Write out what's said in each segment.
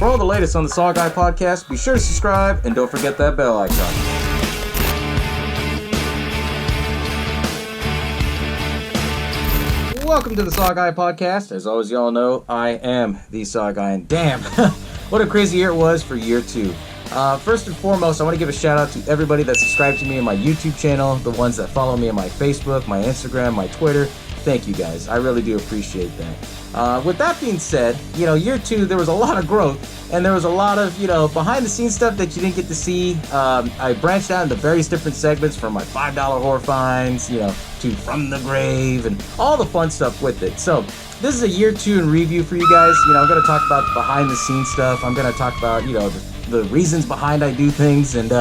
all the latest on the SaWGuy podcast, be sure to subscribe and don't forget that bell icon. Welcome to the SaWGuy podcast. As always, y'all know, I am the SaWGuy, and damn, what a crazy year it was for year 2. First and foremost, I want to give a shout out to everybody that subscribed to me on my YouTube channel, the ones that follow me on my Facebook, my Instagram, my Twitter. Thank you guys. I really do appreciate that. With that being said, year 2, there was a lot of growth, and there was a lot of, behind the scenes stuff that you didn't get to see. I branched out into various different segments, from my $5 horror finds, to From the Grave, and all the fun stuff with it. So this is a year 2 in review for you guys. I'm going to talk about the behind the scenes stuff. I'm going to talk about, the reasons behind I do things, and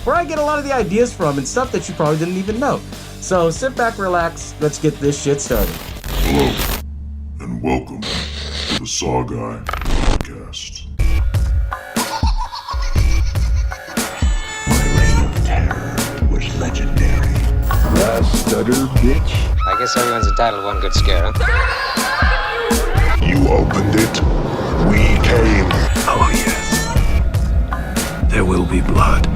where I get a lot of the ideas from, and stuff that you probably didn't even know. So sit back, relax, let's get this shit started. Hello, and welcome to the SaWGuy podcast. My reign of terror was legendary. You stutter, bitch. I guess everyone's entitled to one good scare, huh? You opened it, we came. Oh yes, there will be blood.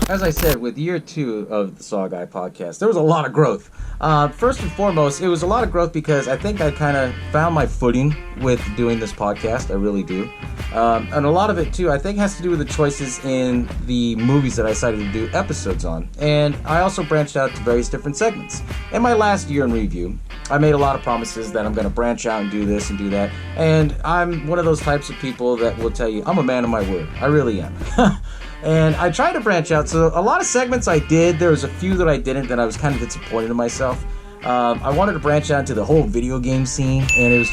As I said, with year 2 of the SaWGuy podcast, there was a lot of growth. First and foremost, it was a lot of growth because I think I kind of found my footing with doing this podcast. I really do. And a lot of it, too, I think has to do with the choices in the movies that I decided to do episodes on. And I also branched out to various different segments. In my last year in review, I made a lot of promises that I'm going to branch out and do this and do that. And I'm one of those types of people that will tell you, I'm a man of my word. I really am. And I tried to branch out, so a lot of segments I did. There was a few that I didn't, that I was kind of disappointed in myself. I wanted to branch out into the whole video game scene, and it was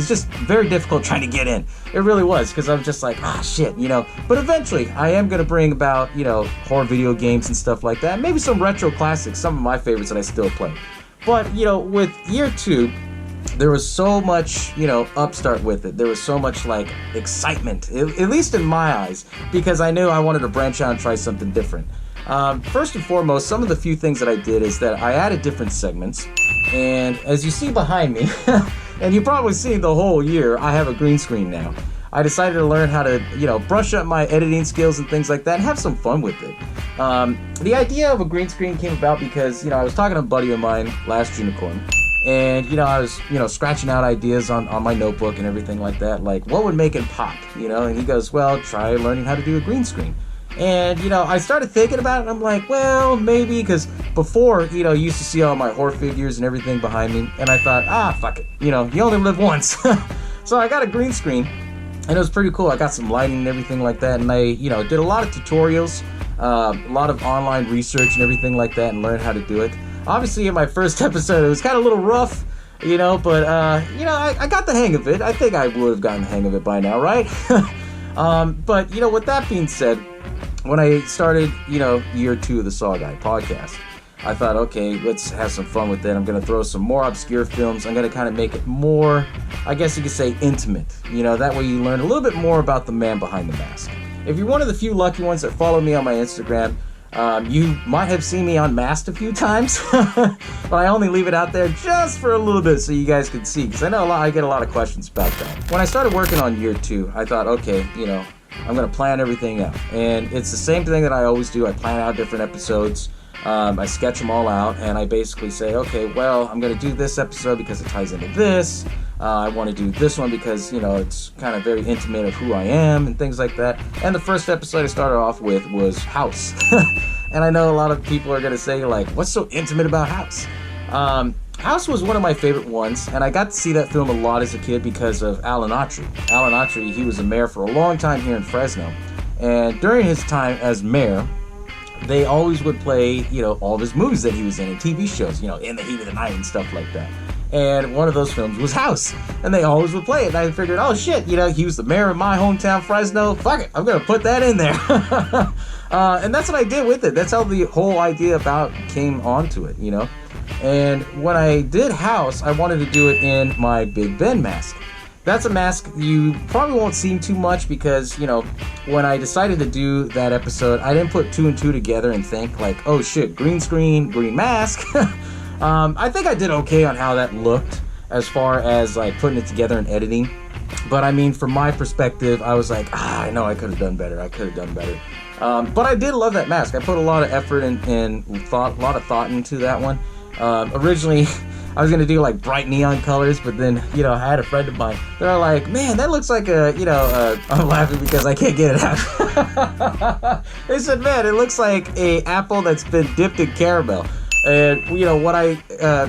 just very difficult trying to get in. It really was, because I was just like, shit, But eventually, I am going to bring about, horror video games and stuff like that. Maybe some retro classics, some of my favorites that I still play. But, with year 2, there was so much, upstart with it. There was so much, excitement, at least in my eyes, because I knew I wanted to branch out and try something different. First and foremost, some of the few things that I did is that I added different segments, and as you see behind me, and you've probably seen the whole year, I have a green screen now. I decided to learn how to, brush up my editing skills and things like that and have some fun with it. The idea of a green screen came about because, I was talking to a buddy of mine last Unicorn. And, I was, scratching out ideas on my notebook and everything like that. Like, what would make it pop, And he goes, well, try learning how to do a green screen. And, I started thinking about it, and I'm like, well, maybe, because before, you used to see all my horror figures and everything behind me. And I thought, fuck it. You only live once. So I got a green screen, and it was pretty cool. I got some lighting and everything like that. And I, did a lot of tutorials, a lot of online research and everything like that, and learned how to do it. Obviously, in my first episode, it was kind of a little rough, but, I got the hang of it. I think I would have gotten the hang of it by now, right? But, with that being said, when I started, year 2 of the SaWGuy podcast, I thought, okay, let's have some fun with it. I'm going to throw some more obscure films. I'm going to kind of make it more, I guess you could say, intimate. That way you learn a little bit more about the man behind the mask. If you're one of the few lucky ones that follow me on my Instagram, you might have seen me unmasked a few times, but I only leave it out there just for a little bit so you guys can see, because I know I get a lot of questions about that. When I started working on year 2, I thought, okay, I'm going to plan everything out, and it's the same thing that I always do. I plan out different episodes, I sketch them all out, and I basically say, okay, well, I'm going to do this episode because it ties into this. I want to do this one because, it's kind of very intimate of who I am and things like that. And the first episode I started off with was House. And I know a lot of people are going to say, what's so intimate about House? House was one of my favorite ones, and I got to see that film a lot as a kid because of Alan Autry. Alan Autry, he was the mayor for a long time here in Fresno. And during his time as mayor, they always would play, all of his movies that he was in and TV shows, In the Heat of the Night and stuff like that. And one of those films was House, and they always would play it. And I figured, oh shit, he was the mayor of my hometown, Fresno. Fuck it, I'm gonna put that in there. And that's what I did with it. That's how the whole idea about came onto it, And when I did House, I wanted to do it in my Big Ben mask. that's a mask you probably won't see too much because, you know, when I decided to do that episode, I didn't put 2 and 2 together and think like, oh shit, green screen, green mask. I think I did okay on how that looked as far as like putting it together and editing. But I mean, from my perspective, I was like, I know I could have done better. But I did love that mask. I put a lot of effort and a lot of thought into that one. Originally, I was gonna do like bright neon colors, but then, you know, I had a friend of mine. They're like, man, that looks like I'm laughing because I can't get it out. They said, man, it looks like a apple that's been dipped in caramel. And, you know, when I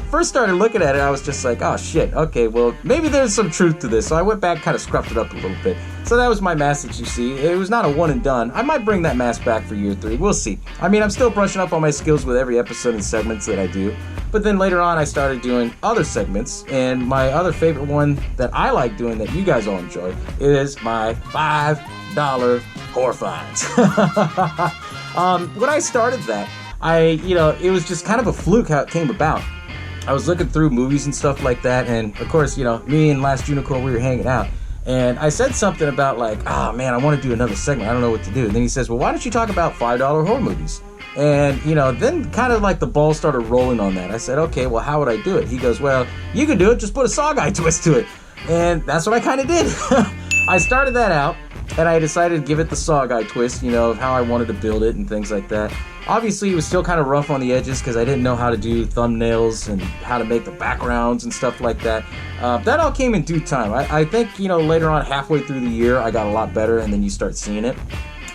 first started looking at it, I was just like, oh shit, okay, well, maybe there's some truth to this. So I went back, kind of scruffed it up a little bit. So that was my mask that you see. It was not a one and done. I might bring that mask back for year 3. We'll see. I mean, I'm still brushing up on my skills with every episode and segments that I do. But then later on, I started doing other segments. And my other favorite one that I like doing that you guys all enjoy is my $5 horror finds. When I started that, it was just kind of a fluke how it came about. I was looking through movies and stuff like that, and of course, you know, me and Last Unicorn, we were hanging out, and I said something about like, oh man, I want to do another segment, I don't know what to do. And then he says, well, why don't you talk about $5 horror movies? And, you know, then kind of like the ball started rolling on that. I said, okay, well, how would I do it? He goes, well, you can do it, just put a SaWGuy twist to it. And that's what I kind of did. I started that out, and I decided to give it the SaWGuy twist, you know, of how I wanted to build it and things like that. Obviously, it was still kind of rough on the edges because I didn't know how to do thumbnails and how to make the backgrounds and stuff like that. That all came in due time. I think, you know, later on, halfway through the year, I got a lot better, and then you start seeing it.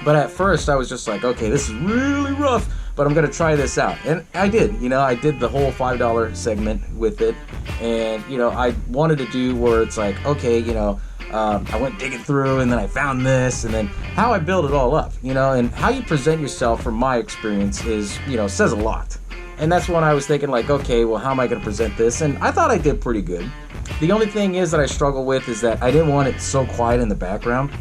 But at first, I was just like, okay, this is really rough, but I'm going to try this out. And I did. You know, I did the whole $5 segment with it. And, you know, I wanted to do where it's like, okay, you know, I went digging through, and then I found this, and then how I build it all up, you know, and how you present yourself from my experience is, you know, says a lot. And that's when I was thinking like, okay, well, how am I going to present this? And I thought I did pretty good. The only thing is that I struggle with is that I didn't want it so quiet in the background.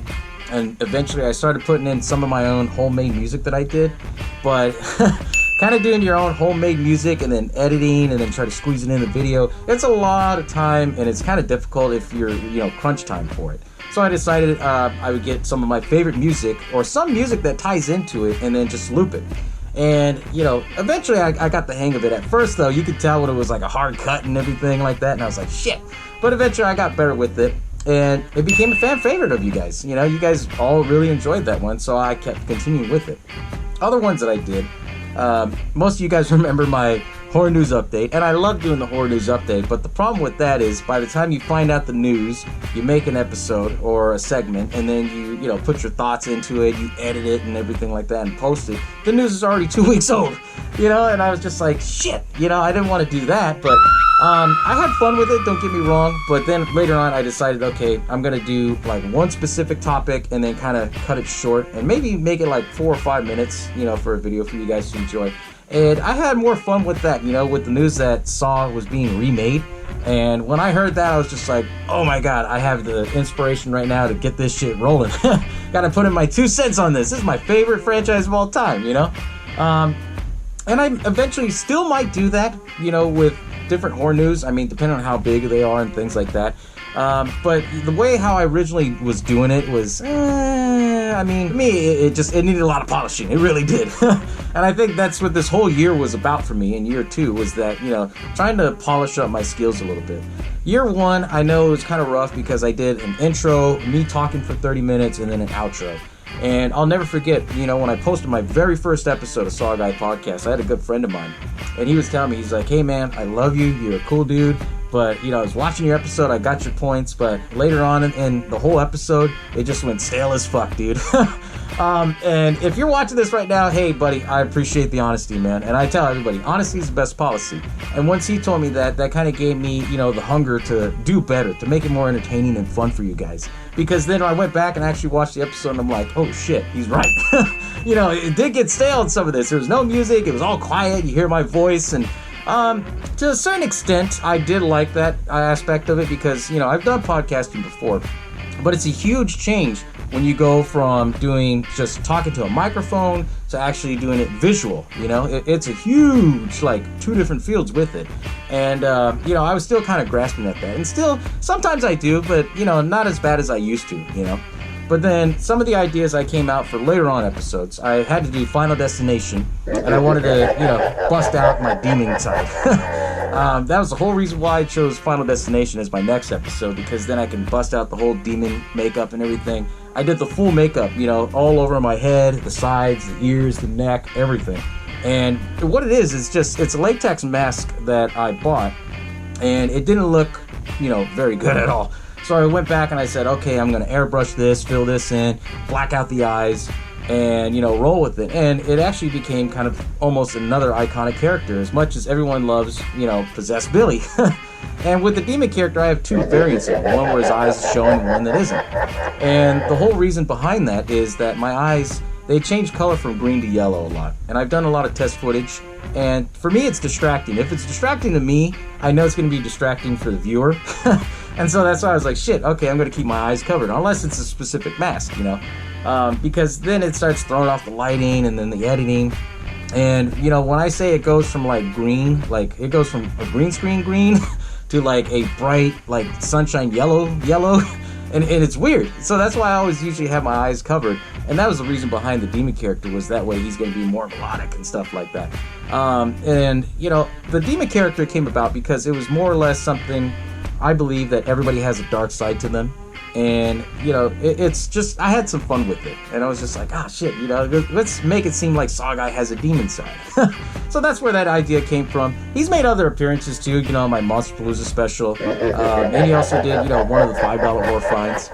And eventually I started putting in some of my own homemade music that I did, but kind of doing your own homemade music and then editing and then try to squeeze it in the video, it's a lot of time, and it's kind of difficult if you're, you know, crunch time for it. So I decided I would get some of my favorite music or some music that ties into it and then just loop it. And, you know, eventually I got the hang of it. At first, though, you could tell when it was like a hard cut and everything like that, and I was like, shit. But eventually I got better with it, and it became a fan favorite of you guys. You know, you guys all really enjoyed that one, so I kept continuing with it. Other ones that I did, most of you guys remember my horror news update, and I love doing the horror news update, but the problem with that is by the time you find out the news, you make an episode or a segment, and then you know, put your thoughts into it, you edit it and everything like that and post it. The news is already 2 weeks old, you know, and I was just like, shit, you know, I didn't want to do that, but I had fun with it, don't get me wrong, but then later on I decided, okay, I'm going to do like one specific topic and then kind of cut it short and maybe make it like 4 or 5 minutes, you know, for a video for you guys to enjoy. And I had more fun with that, you know, with the news that Saw was being remade. And when I heard that, I was just like, oh my god, I have the inspiration right now to get this shit rolling. Gotta put in my 2 cents on this. This is my favorite franchise of all time, you know? And I eventually still might do that, you know, with different horror news. I mean, depending on how big they are and things like that. But the way how I originally was doing it was, I mean, to me, it needed a lot of polishing. It really did. And I think that's what this whole year was about for me in year 2, was that, you know, trying to polish up my skills a little bit. Year 1, I know it was kind of rough because I did an intro, me talking for 30 minutes, and then an outro. And I'll never forget, you know, when I posted my very first episode of SaWGuy Podcast, I had a good friend of mine, and he was telling me, he's like, hey man, I love you, you're a cool dude, but, you know, I was watching your episode, I got your points, but later on in the whole episode, it just went stale as fuck, dude. And if you're watching this right now, hey buddy, I appreciate the honesty, man. And I tell everybody, honesty is the best policy. And once he told me that kind of gave me, you know, the hunger to do better, to make it more entertaining and fun for you guys. Because then I went back and actually watched the episode and I'm like, oh shit, he's right. You know, it did get stale in some of this. There was no music, it was all quiet, you hear my voice, and to a certain extent, I did like that aspect of it because, you know, I've done podcasting before, but it's a huge change when you go from doing just talking to a microphone to actually doing it visual. It's a huge, like, two different fields with it. And I was still kind of grasping at that, and still sometimes I do, but not as bad as I used to. But then some of the ideas I came out for later on episodes, I had to do Final Destination, and I wanted to, bust out my demon side. That was the whole reason why I chose Final Destination as my next episode, because then I can bust out the whole demon makeup and everything. I did the full makeup, all over my head, the sides, the ears, the neck, everything. And what it is just, it's a latex mask that I bought, and it didn't look, very good at all. So I went back and I said, okay, I'm going to airbrush this, fill this in, black out the eyes, and, roll with it. And it actually became kind of almost another iconic character, as much as everyone loves, Possessed Billy. And with the demon character, I have two variants of it, one where his eyes is showing and one that isn't. And the whole reason behind that is that my eyes, they change color from green to yellow a lot. And I've done a lot of test footage, and for me, it's distracting. If it's distracting to me, I know it's going to be distracting for the viewer. And so that's why I was like, shit, okay, I'm going to keep my eyes covered, unless it's a specific mask, because then it starts throwing off the lighting and then the editing. And, when I say it goes from, like, green, like, it goes from a green screen green to, like, a bright, like, sunshine yellow, and it's weird. So that's why I always usually have my eyes covered. And that was the reason behind the demon character, was that way he's going to be more melodic and stuff like that. The demon character came about because it was more or less something, I believe, that everybody has a dark side to them. And, it's just, I had some fun with it. And I was just like, shit, let's make it seem like SaWGuy has a demon side. So that's where that idea came from. He's made other appearances too, my Monster Palooza special. And he also did, one of the $5 war finds.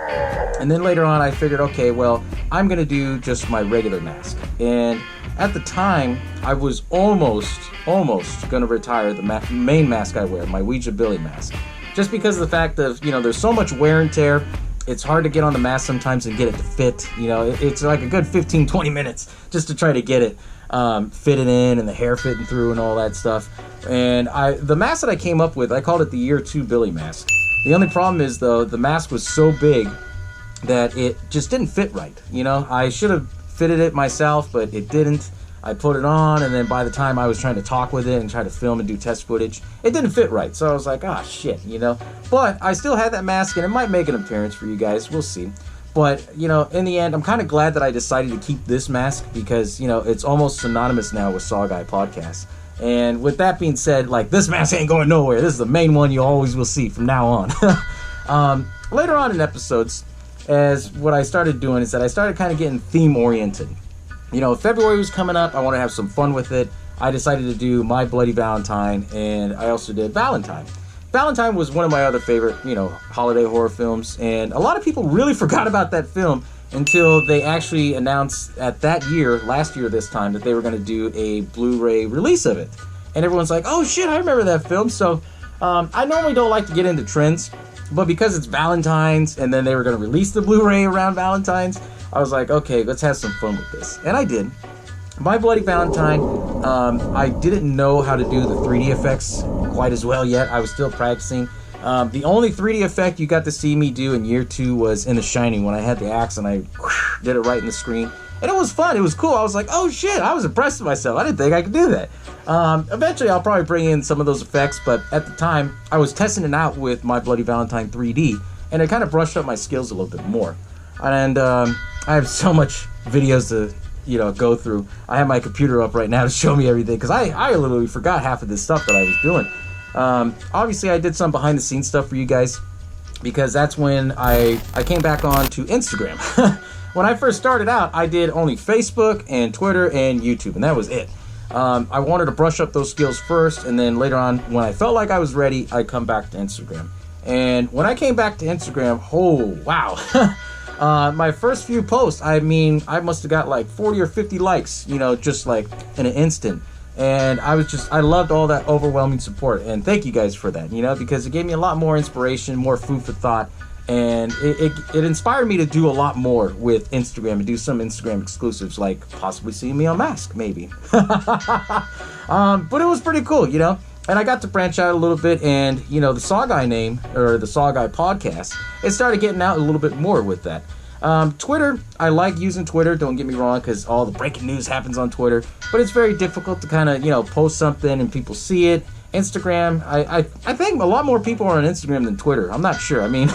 And then later on, I figured, okay, well, I'm going to do just my regular mask. And at the time, I was almost going to retire the main mask I wear, my Ouija Billy mask. Just because of the fact of, there's so much wear and tear. It's hard to get on the mask sometimes and get it to fit. It's like a good 15-20 minutes just to try to get it fitted in and the hair fitting through and all that stuff. And the mask that I came up with, I called it the Year 2 Billy mask. The only problem is, though, the mask was so big that it just didn't fit right. I should have fitted it myself, but it didn't. I put it on, and then by the time I was trying to talk with it and try to film and do test footage, it didn't fit right. So I was like, shit, But I still had that mask, and it might make an appearance for you guys. We'll see. But, in the end, I'm kind of glad that I decided to keep this mask because, it's almost synonymous now with SaWGuy Podcast. And with that being said, like, this mask ain't going nowhere. This is the main one you always will see from now on. Later on in episodes, as what I started doing is that I started kind of getting theme-oriented. February was coming up. I want to have some fun with it. I decided to do My Bloody Valentine, and I also did Valentine. Valentine was one of my other favorite, holiday horror films, and a lot of people really forgot about that film until they actually announced last year this time, that they were going to do a Blu-ray release of it. And everyone's like, oh shit, I remember that film. So I normally don't like to get into trends, but because it's Valentine's, and then they were going to release the Blu-ray around Valentine's, I was like, okay, let's have some fun with this. And I did. My Bloody Valentine, I didn't know how to do the 3D effects quite as well yet. I was still practicing. The only 3D effect you got to see me do in year 2 was in The Shining, when I had the axe and I did it right in the screen. And it was fun. It was cool. I was like, oh shit, I was impressed with myself. I didn't think I could do that. Eventually, I'll probably bring in some of those effects, but at the time, I was testing it out with My Bloody Valentine 3D, and it kind of brushed up my skills a little bit more. And I have so much videos to go through. I have my computer up right now to show me everything, because I literally forgot half of this stuff that I was doing. Obviously, I did some behind the scenes stuff for you guys, because that's when I came back on to Instagram. When I first started out, I did only Facebook and Twitter and YouTube, and that was it. I wanted to brush up those skills first, and then later on, when I felt like I was ready, I'd come back to Instagram. And when I came back to Instagram, oh wow. My first few posts, I must have got like 40 or 50 likes, just like in an instant. And I loved all that overwhelming support. And thank you guys for that, because it gave me a lot more inspiration, more food for thought. And it inspired me to do a lot more with Instagram and do some Instagram exclusives, like possibly seeing me on Mask, maybe. But it was pretty cool, And I got to branch out a little bit, and, the SaWGuy name, or the SaWGuy podcast, it started getting out a little bit more with that. Twitter, I like using Twitter, don't get me wrong, because all the breaking news happens on Twitter, but it's very difficult to kind of, post something and people see it. Instagram, I think a lot more people are on Instagram than Twitter. I'm not sure. I mean,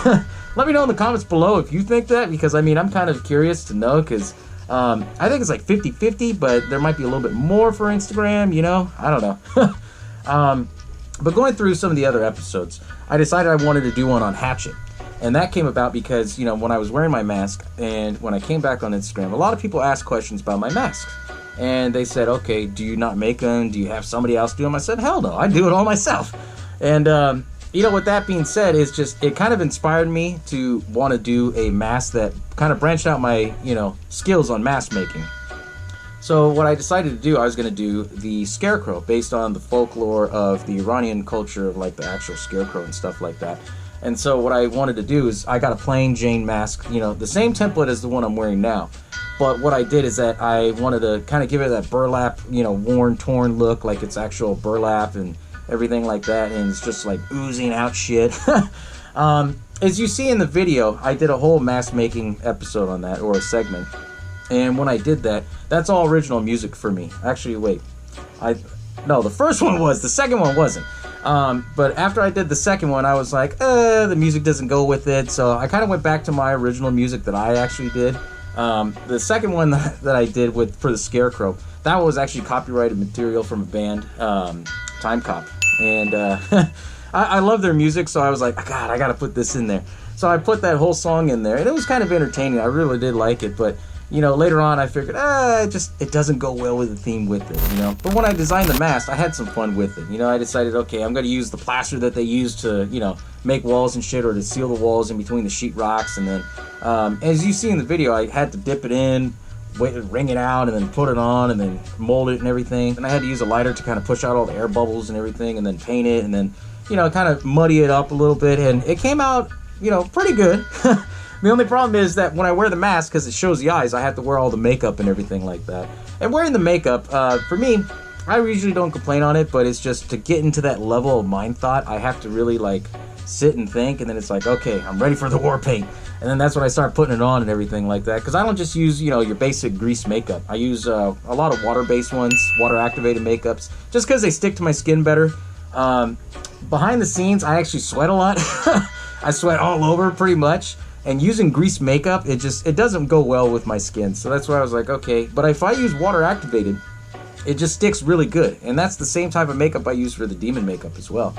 let me know in the comments below if you think that, because, I mean, I'm kind of curious to know, because I think it's like 50-50, but there might be a little bit more for Instagram, I don't know. But going through some of the other episodes, I decided I wanted to do one on Hatchet. And that came about because, when I was wearing my mask and when I came back on Instagram, a lot of people asked questions about my masks. And they said, okay, do you not make them? Do you have somebody else do them? I said, hell no, I do it all myself. And, with that being said, it kind of inspired me to want to do a mask that kind of branched out my, skills on mask making. So what I decided to do, I was going to do the scarecrow based on the folklore of the Iranian culture of like the actual scarecrow and stuff like that. And so what I wanted to do is I got a plain Jane mask, the same template as the one I'm wearing now. But what I did is that I wanted to kind of give it that burlap, worn, torn look, like it's actual burlap and everything like that. And it's just like oozing out shit. As you see in the video, I did a whole mask making episode on that, or a segment. And when I did that, that's all original music for me. Actually, wait. No, the first one was. The second one wasn't. But after I did the second one, I was like, the music doesn't go with it. So I kind of went back to my original music that I actually did. The second one that I did for the Scarecrow, that was actually copyrighted material from a band, Time Cop. And I love their music, so I was like, God, I got to put this in there. So I put that whole song in there, and it was kind of entertaining. I really did like it, but later on I figured, it doesn't go well with the theme with it, But when I designed the mask, I had some fun with it, I decided, okay, I'm going to use the plaster that they use to, make walls and shit, or to seal the walls in between the sheetrocks, and then, as you see in the video, I had to dip it in, wring it out, and then put it on, and then mold it and everything, and I had to use a lighter to kind of push out all the air bubbles and everything, and then paint it, and then, kind of muddy it up a little bit, and it came out, pretty good. The only problem is that when I wear the mask, because it shows the eyes, I have to wear all the makeup and everything like that. And wearing the makeup, for me, I usually don't complain on it, but it's just to get into that level of mind thought, I have to really, sit and think, and then it's like, okay, I'm ready for the war paint. And then that's when I start putting it on and everything like that. Because I don't just use, your basic grease makeup. I use a lot of water-based ones, water-activated makeups, just because they stick to my skin better. Behind the scenes, I actually sweat a lot. I sweat all over, pretty much. And using grease makeup, it doesn't go well with my skin. So that's why I was like, okay. But if I use water activated, it just sticks really good. And that's the same type of makeup I use for the demon makeup as well.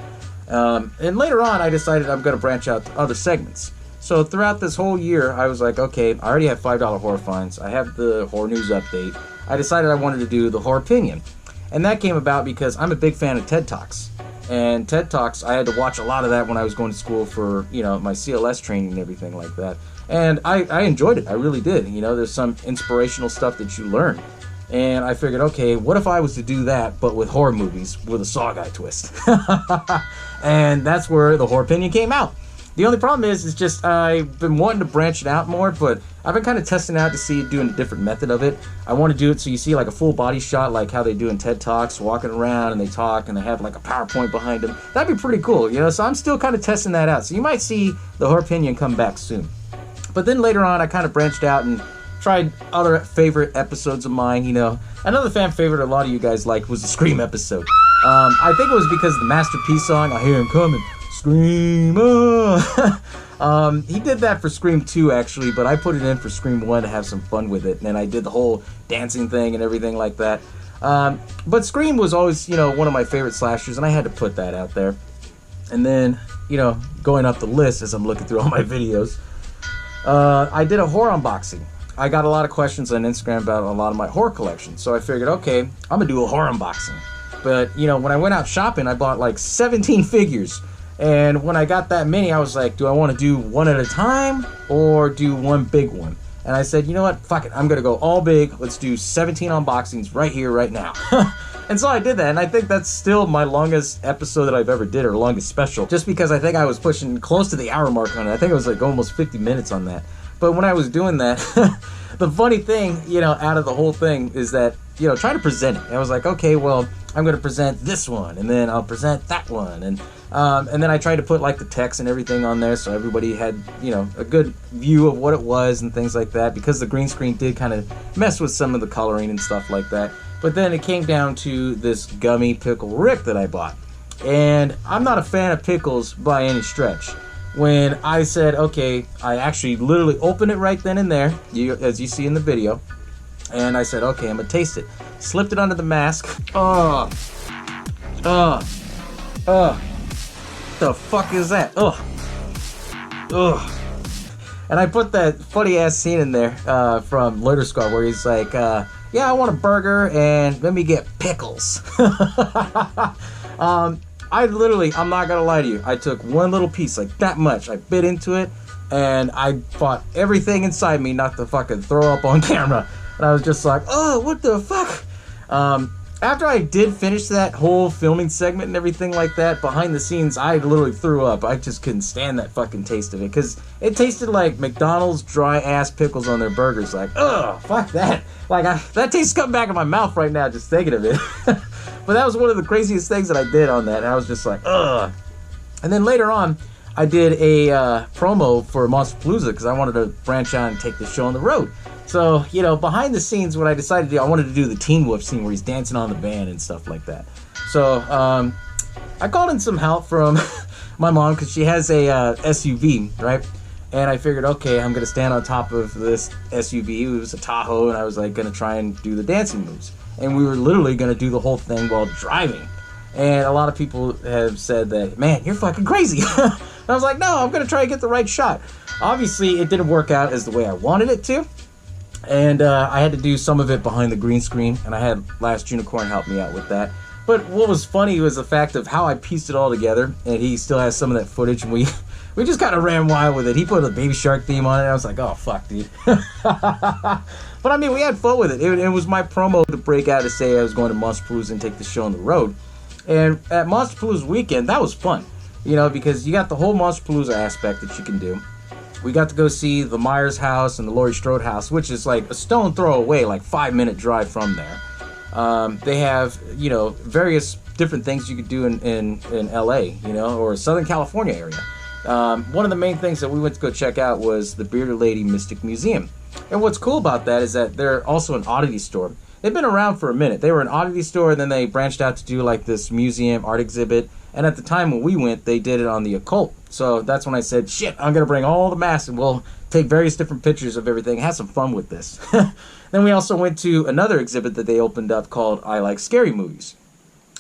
And later on, I decided I'm going to branch out to other segments. So throughout this whole year, I was like, okay, I already have $5 horror finds. I have the horror news update. I decided I wanted to do the horror opinion. And that came about because I'm a big fan of TED Talks. And TED Talks, I had to watch a lot of that when I was going to school for, my CLS training and everything like that. And I enjoyed it. I really did. There's some inspirational stuff that you learn. And I figured, okay, what if I was to do that, but with horror movies, with a SaWGuy twist? And that's where the horror opinion came out. The only problem is just I've been wanting to branch it out more, but I've been kind of testing out to see doing a different method of it. I want to do it so you see like a full body shot, like how they do in TED Talks, walking around and they talk and they have like a PowerPoint behind them. That'd be pretty cool, So I'm still kind of testing that out. So you might see the horror opinion come back soon. But then later on, I kind of branched out and tried other favorite episodes of mine, Another fan favorite a lot of you guys liked was the Scream episode. I think it was because of the Masterpiece song, I Hear Him Coming. Scream! He did that for Scream 2 actually, but I put it in for Scream 1 to have some fun with it, and then I did the whole dancing thing and everything like that. But Scream was always, one of my favorite slashers, and I had to put that out there. And then, going up the list as I'm looking through all my videos, I did a horror unboxing. I got a lot of questions on Instagram about a lot of my horror collection, so I figured, okay, I'm gonna do a horror unboxing. But, when I went out shopping, I bought like 17 figures. And when I got that many, I was like, do I want to do one at a time or do one big one? And I said, you know what? Fuck it. I'm going to go all big. Let's do 17 unboxings right here, right now. And so I did that. And I think that's still my longest episode that I've ever did, or longest special. Just because I think I was pushing close to the hour mark on it. I think it was like almost 50 minutes on that. But when I was doing that, the funny thing, out of the whole thing is that try to present it. And I was like, okay, well, I'm going to present this one, and then I'll present that one, and then I tried to put like the text and everything on there, so everybody had a good view of what it was and things like that. Because the green screen did kind of mess with some of the coloring and stuff like that. But then it came down to this gummy pickle Rick that I bought, and I'm not a fan of pickles by any stretch. When I said, okay, I actually literally opened it right then and there, as you see in the video. And I said, okay, I'm gonna taste it. Slipped it under the mask. The fuck is that? And I put that funny ass scene in there from Loiter Squad where he's like, yeah, I want a burger and let me get pickles. I'm not gonna lie to you, I took one little piece, like that much. I bit into it and I fought everything inside me not to fucking throw up on camera. And I was just like, oh, what the fuck? After I did finish that whole filming segment and everything like that, behind the scenes, I literally threw up. I just couldn't stand that fucking taste of it. Because it tasted like McDonald's dry-ass pickles on their burgers. Like, ugh, fuck that. Like, that tastes coming back in my mouth right now just thinking of it. But that was one of the craziest things that I did on that. And I was just like, ugh. And then later on, I did a promo for Monsterpalooza because I wanted to branch out and take the show on the road. So, behind the scenes, what I decided to do, I wanted to do the Teen Wolf scene where he's dancing on the band and stuff like that. So, I called in some help from my mom because she has a SUV, right? And I figured, okay, I'm going to stand on top of this SUV. It was a Tahoe, and I was, like, going to try and do the dancing moves. And we were literally going to do the whole thing while driving. And a lot of people have said that, man, you're fucking crazy. And I was like, no, I'm going to try and get the right shot. Obviously, it didn't work out as the way I wanted it to. And I had to do some of it behind the green screen, and I had Last Unicorn help me out with that. But what was funny was the fact of how I pieced it all together, and he still has some of that footage, and we just kind of ran wild with it. He put a Baby Shark theme on it, and I was like, oh, fuck, dude. But, I mean, we had fun with it. It was my promo to break out to say I was going to Monsterpalooza and take the show on the road. And at Monsterpalooza weekend, that was fun, because you got the whole Monsterpalooza aspect that you can do. We got to go see the Myers house and the Laurie Strode house, which is like a stone throw away, like 5-minute drive from there. They have, various different things you could do in LA, or Southern California area. One of the main things that we went to go check out was the Bearded Lady Mystic Museum. And what's cool about that is that they're also an oddity store. They've been around for a minute. They were an oddity store, and then they branched out to do like this museum art exhibit. And at the time when we went, they did it on the occult. So that's when I said, shit, I'm going to bring all the masks and we'll take various different pictures of everything, have some fun with this. Then we also went to another exhibit that they opened up called I Like Scary Movies.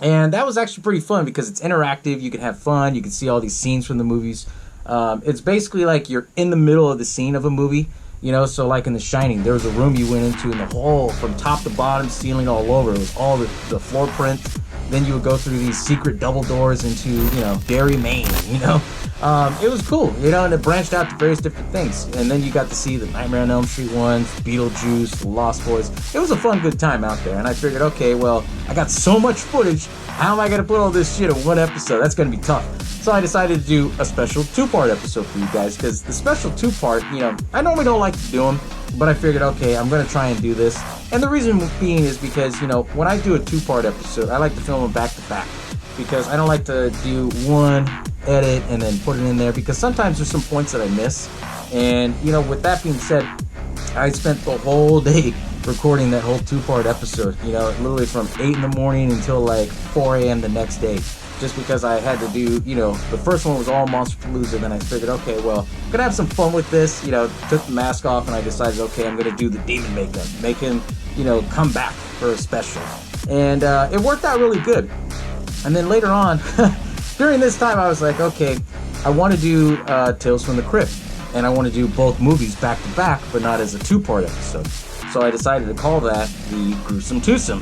And that was actually pretty fun because it's interactive. You can have fun. You can see all these scenes from the movies. It's basically like you're in the middle of the scene of a movie. So like in The Shining, there was a room you went into and the whole, from top to bottom, ceiling all over, it was all the floor print. Then you would go through these secret double doors into, Derry, Maine, It was cool, and it branched out to various different things. And then you got to see the Nightmare on Elm Street ones, Beetlejuice, The Lost Boys. It was a fun, good time out there. And I figured, okay, well, I got so much footage. How am I going to put all this shit in one episode? That's going to be tough. So I decided to do a special 2-part episode for you guys. Because the special 2-part, I normally don't like to do them. But I figured, okay, I'm going to try and do this. And the reason being is because, when I do a 2-part episode, I like to film them back to back. Because I don't like to do one, edit, and then put it in there. Because sometimes there's some points that I miss. And, with that being said, I spent the whole day recording that whole 2-part episode. Literally from 8 in the morning until like 4 a.m. the next day. Just because I had to do, the first one was all Monsterpalooza. Then I figured, okay, well, I'm going to have some fun with this. Took the mask off and I decided, okay, I'm going to do the demon makeup. Make him, come back for a special. And it worked out really good. And then later on, during this time, I was like, okay, I want to do Tales from the Crypt. And I want to do both movies back to back, but not as a 2-part episode. So I decided to call that the Gruesome Twosome.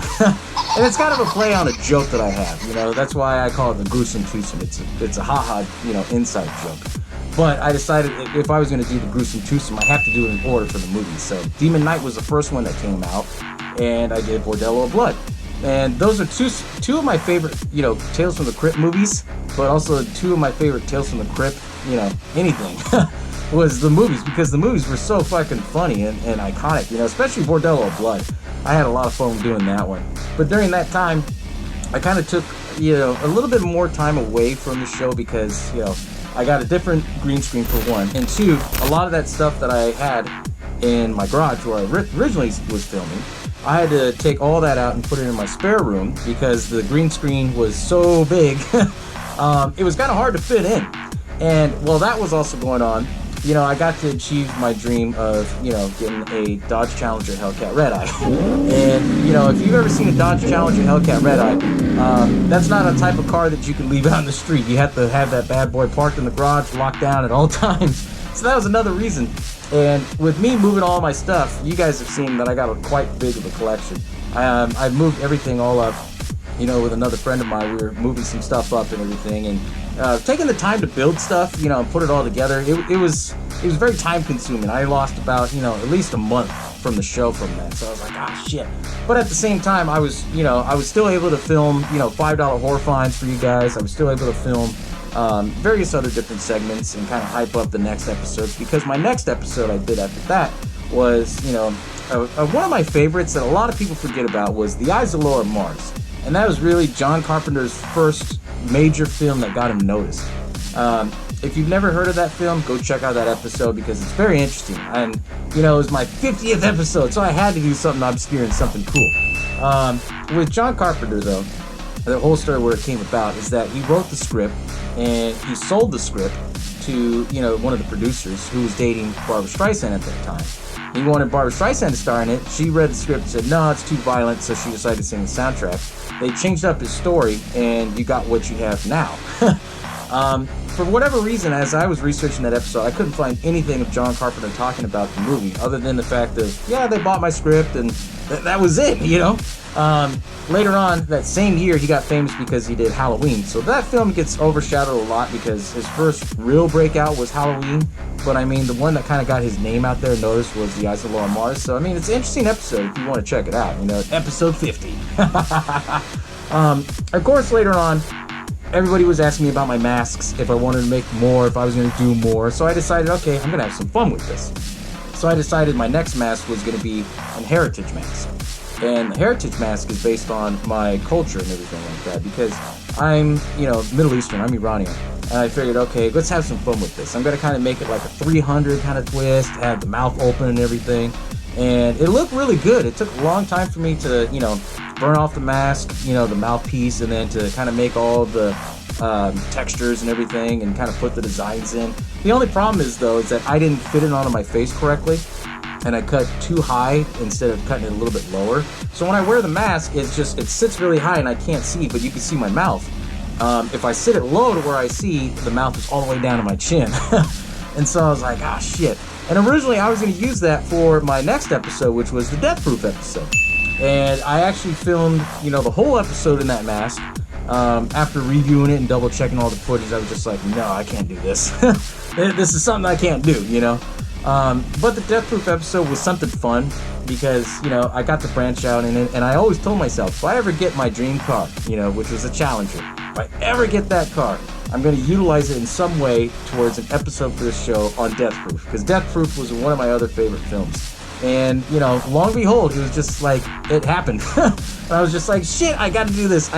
And it's kind of a play on a joke that I have, that's why I call it the Gruesome Twosome. It's a haha, inside joke. But I decided if I was going to do the Gruesome Twosome, I have to do it in order for the movies. So Demon Knight was the first one that came out, and I did Bordello of Blood. And those are two of my favorite, Tales from the Crypt movies, but also 2 of my favorite Tales from the Crypt, anything. Was the movies, because the movies were so fucking funny and iconic, especially Bordello of Blood. I had a lot of fun doing that one. But during that time, I kind of took, a little bit more time away from the show because, I got a different green screen for one. And two, a lot of that stuff that I had in my garage where I originally was filming, I had to take all that out and put it in my spare room because the green screen was so big. It was kind of hard to fit in. And while that was also going on, I got to achieve my dream of, getting a Dodge Challenger Hellcat Red Eye. And, if you've ever seen a Dodge Challenger Hellcat Red Eye, that's not a type of car that you can leave out in the street. You have to have that bad boy parked in the garage, locked down at all times. So that was another reason. And with me moving all my stuff, you guys have seen that I got quite big of a collection. I moved everything all up, with another friend of mine. We were moving some stuff up and everything, and taking the time to build stuff, and put it all together, it was very time consuming. I lost about, at least a month from the show from that. So I was like, shit. But at the same time, I was still able to film, $5 horror finds for you guys. I was still able to film various other different segments and kind of hype up the next episodes, because my next episode I did after that was, one of my favorites that a lot of people forget about was The Eyes of Laura Mars. And that was really John Carpenter's first major film that got him noticed. If you've never heard of that film, go check out that episode because it's very interesting. And, it was my 50th episode, so I had to do something obscure and something cool. With John Carpenter, though, the whole story where it came about is that he wrote the script and he sold the script to, one of the producers who was dating Barbra Streisand at that time. He wanted Barbra Streisand to star in it. She read the script and said, no, it's too violent, so she decided to sing the soundtrack. They changed up his story, and you got what you have now. For whatever reason, as I was researching that episode, I couldn't find anything of John Carpenter talking about the movie, other than the fact of, they bought my script, and that was it, Later on, that same year, he got famous because he did Halloween. So that film gets overshadowed a lot because his first real breakout was Halloween. But the one that kind of got his name out there noticed was The Eyes of Laura Mars. So, it's an interesting episode if you want to check it out. Episode 50. Of course, later on, everybody was asking me about my masks, if I wanted to make more, if I was going to do more. So I decided, okay, I'm going to have some fun with this. So I decided my next mask was going to be an heritage mask. And the heritage mask is based on my culture and everything like that, because I'm, Middle Eastern, I'm Iranian. And I figured, okay, let's have some fun with this. I'm going to kind of make it like a 300 kind of twist, have the mouth open and everything. And it looked really good. It took a long time for me to, burn off the mask, the mouthpiece, and then to kind of make all the textures and everything and kind of put the designs in. The only problem is, though, is that I didn't fit it onto my face correctly. And I cut too high instead of cutting it a little bit lower. So when I wear the mask, it sits really high and I can't see, but you can see my mouth. If I sit it low to where I see, the mouth is all the way down to my chin. And so I was like, shit. And originally I was going to use that for my next episode, which was the Death Proof episode. And I actually filmed, the whole episode in that mask. After reviewing it and double checking all the footage, I was just like, no, I can't do this. This is something I can't do, But the Death Proof episode was something fun because, I got to branch out in it, and I always told myself, if I ever get my dream car, which was a Challenger, if I ever get that car, I'm going to utilize it in some way towards an episode for this show on Death Proof, because Death Proof was one of my other favorite films. And, long and behold, it was just like, it happened. And I was just like, shit, I got to do this.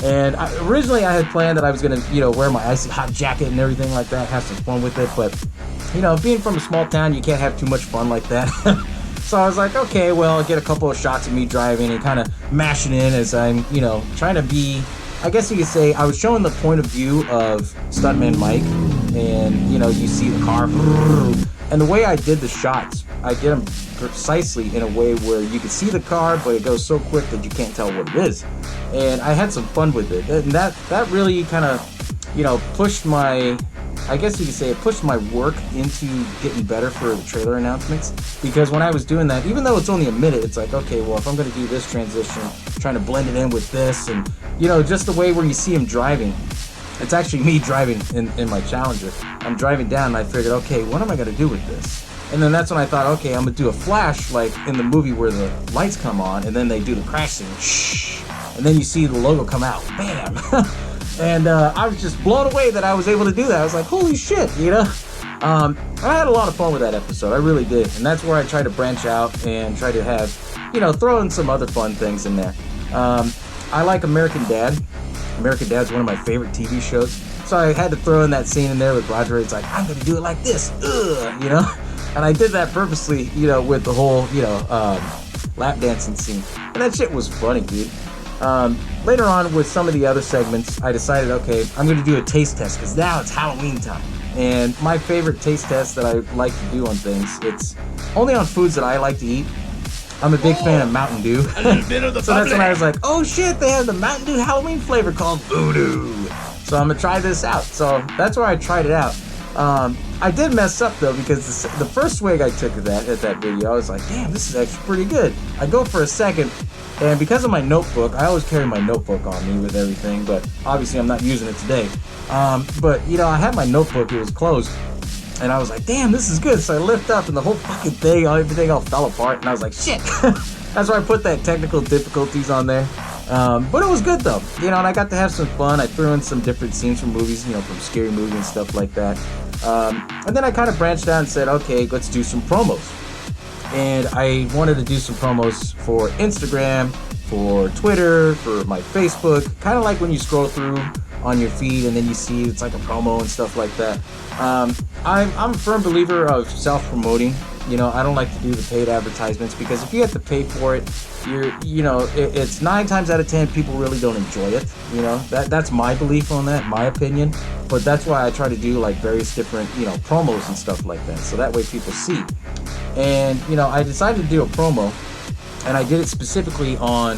And originally I had planned that I was going to, wear my icy hot jacket and everything like that, have some fun with it, but being from a small town, you can't have too much fun like that. So I was like, okay, well, I'll get a couple of shots of me driving and kind of mashing in as I'm, trying to be, I guess you could say, I was showing the point of view of Stuntman Mike, and, you see the car, and the way I did the shots, I did them precisely in a way where you can see the car, but it goes so quick that you can't tell what it is. And I had some fun with it, and that really kind of, pushed my, I guess you could say it pushed my work into getting better for the trailer announcements, because when I was doing that, even though it's only a minute, it's like, okay, well, if I'm going to do this transition, trying to blend it in with this, and, just the way where you see him driving, it's actually me driving in my Challenger. I'm driving down, and I figured, okay, what am I going to do with this? And then that's when I thought, okay, I'm going to do a flash, like in the movie where the lights come on, and then they do the crash scene, shh, and then you see the logo come out, bam. And I was just blown away that I was able to do that. I was like, holy shit, I had a lot of fun with that episode. I really did. And that's where I try to branch out and try to have, throw in some other fun things in there. I like American Dad. American Dad's one of my favorite TV shows. So I had to throw in that scene in there with Roger. It's like, I'm going to do it like this, And I did that purposely, with the whole, lap dancing scene. And that shit was funny, dude. Later on, with some of the other segments, I decided, okay, I'm going to do a taste test because now it's Halloween time. And my favorite taste test that I like to do on things, it's only on foods that I like to eat. I'm a big fan of Mountain Dew. A little bit of the So that's when I was like, oh shit, they have the Mountain Dew Halloween flavor called Voodoo. So I'm going to try this out. So that's where I tried it out. I did mess up though, because the first swig I took at that video, I was like, damn, this is actually pretty good. I go for a second, and because of my notebook, I always carry my notebook on me with everything, but obviously I'm not using it today. But I had my notebook, it was closed, and I was like, damn, this is good. So I lift up, and the whole fucking thing, everything all fell apart, and I was like, shit. That's why I put that technical difficulties on there. But it was good though, and I got to have some fun. I threw in some different scenes from movies, from Scary Movie and stuff like that. And then I kind of branched out and said, okay, let's do some promos. And I wanted to do some promos for Instagram, for Twitter, for my Facebook, kind of like when you scroll through on your feed and then you see it's like a promo and stuff like that. I'm a firm believer of self-promoting. I don't like to do the paid advertisements, because if you have to pay for it, it's 9 times out of 10 people really don't enjoy it. That's my belief on that, my opinion. But that's why I try to do like various different, promos and stuff like that, so that way people see. And I decided to do a promo, and I did it specifically on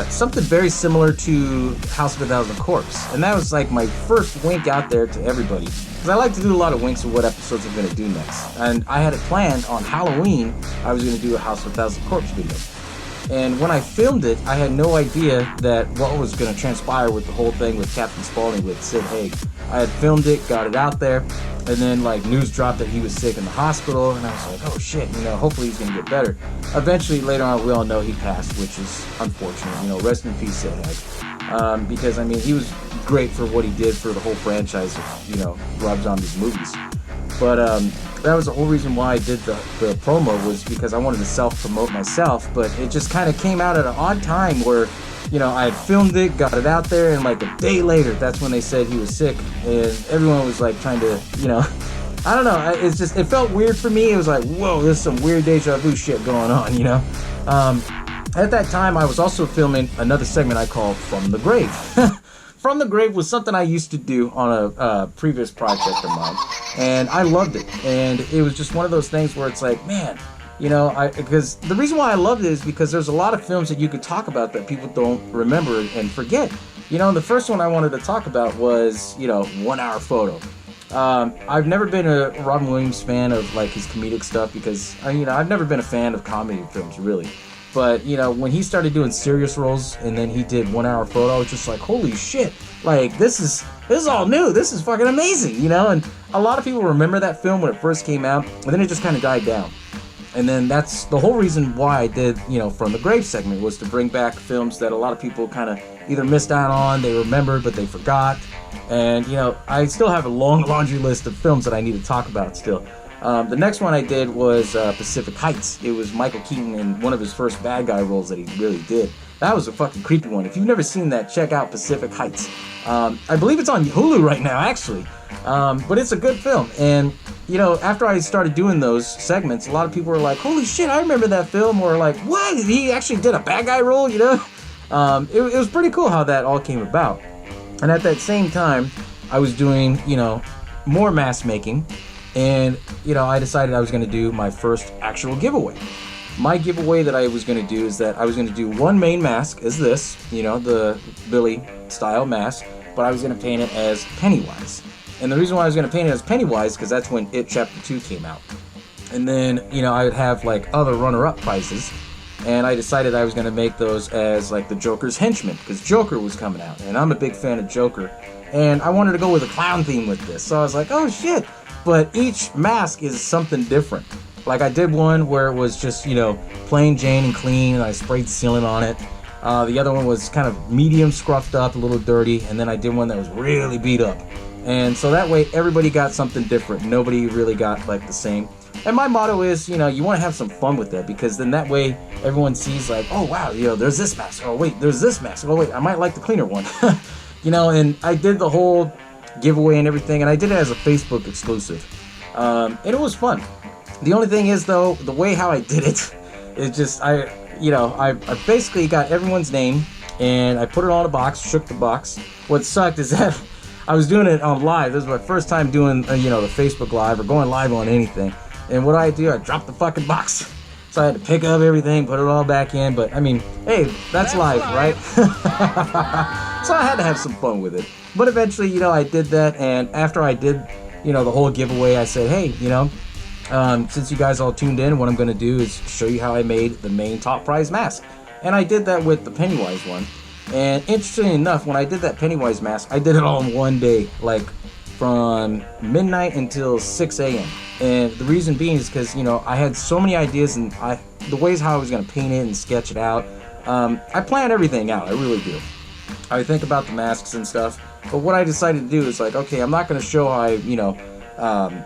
something very similar to House of a Thousand Corpse, and that was like my first wink out there to everybody, because I like to do a lot of winks of what episodes I'm going to do next. And I had it planned on Halloween, I was going to do a House of a Thousand Corpse video. And when I filmed it, I had no idea that what was going to transpire with the whole thing with Captain Spaulding with Sid Haig. I had filmed it, got it out there, and then like news dropped that he was sick in the hospital, and I was like, oh shit, hopefully he's going to get better. Eventually, later on, we all know he passed, which is unfortunate. Rest in peace, Sid Haig. Because, he was great for what he did for the whole franchise of, Rob Zombie's movies. But that was the whole reason why I did the promo, was because I wanted to self-promote myself, but it just kind of came out at an odd time where, I had filmed it, got it out there, and like a day later, that's when they said he was sick, and everyone was like trying to, I don't know, it felt weird for me. It was like, whoa, there's some weird deja vu shit going on, At that time, I was also filming another segment I called From the Grave. From the Grave was something I used to do on a previous project of mine, and I loved it. And it was just one of those things where it's like, man, because the reason why I loved it is because there's a lot of films that you could talk about that people don't remember and forget. The first one I wanted to talk about was, 1 Hour Photo. I've never been a Robin Williams fan of like his comedic stuff, because, I've never been a fan of comedy films, really. But, when he started doing serious roles and then he did 1 Hour Photo, I was just like, holy shit, like, this is all new, this is fucking amazing, and a lot of people remember that film when it first came out, and then it just kind of died down. And then that's the whole reason why I did, From the Grave segment, was to bring back films that a lot of people kind of either missed out on, they remembered, but they forgot. And, I still have a long laundry list of films that I need to talk about still. The next one I did was Pacific Heights. It was Michael Keaton in one of his first bad guy roles that he really did. That was a fucking creepy one. If you've never seen that, check out Pacific Heights. I believe it's on Hulu right now, actually. But it's a good film. And, after I started doing those segments, a lot of people were like, holy shit, I remember that film. Or like, what? He actually did a bad guy role, It was pretty cool how that all came about. And at that same time, I was doing, more mask making. And, I decided I was going to do my first actual giveaway. My giveaway that I was going to do is that I was going to do one main mask as this, the Billy style mask, but I was going to paint it as Pennywise. And the reason why I was going to paint it as Pennywise, because that's when It Chapter 2 came out. And then, I would have like other runner-up prizes. And I decided I was going to make those as like the Joker's henchman, because Joker was coming out. And I'm a big fan of Joker. And I wanted to go with a clown theme with this. So I was like, oh shit. But each mask is something different. Like I did one where it was just, plain Jane and clean, and I sprayed sealant on it. The other one was kind of medium scruffed up, a little dirty, and then I did one that was really beat up. And so that way everybody got something different. Nobody really got like the same. And my motto is, you want to have some fun with that, because then that way everyone sees like, oh wow, there's this mask. Oh wait, there's this mask. Oh wait, I might like the cleaner one. And I did the whole giveaway and everything, and I did it as a Facebook exclusive. And it was fun. The only thing is though, the way how I did it is just, I basically got everyone's name and I put it on a box, shook the box. What sucked is that I was doing it on live. This was my first time doing, the Facebook Live or going live on anything. And what I do, I dropped the fucking box. So I had to pick up everything, put it all back in. But I mean, hey, that's live, right? So I had to have some fun with it. But eventually, I did that. And after I did, the whole giveaway, I said, hey, since you guys all tuned in, what I'm going to do is show you how I made the main top prize mask. And I did that with the Pennywise one. And interestingly enough, when I did that Pennywise mask, I did it all in one day, like from midnight until 6 a.m. And the reason being is because, I had so many ideas, and the ways how I was going to paint it and sketch it out. I plan everything out, I really do. I think about the masks and stuff. But what I decided to do is like, okay, I'm not going to show how I,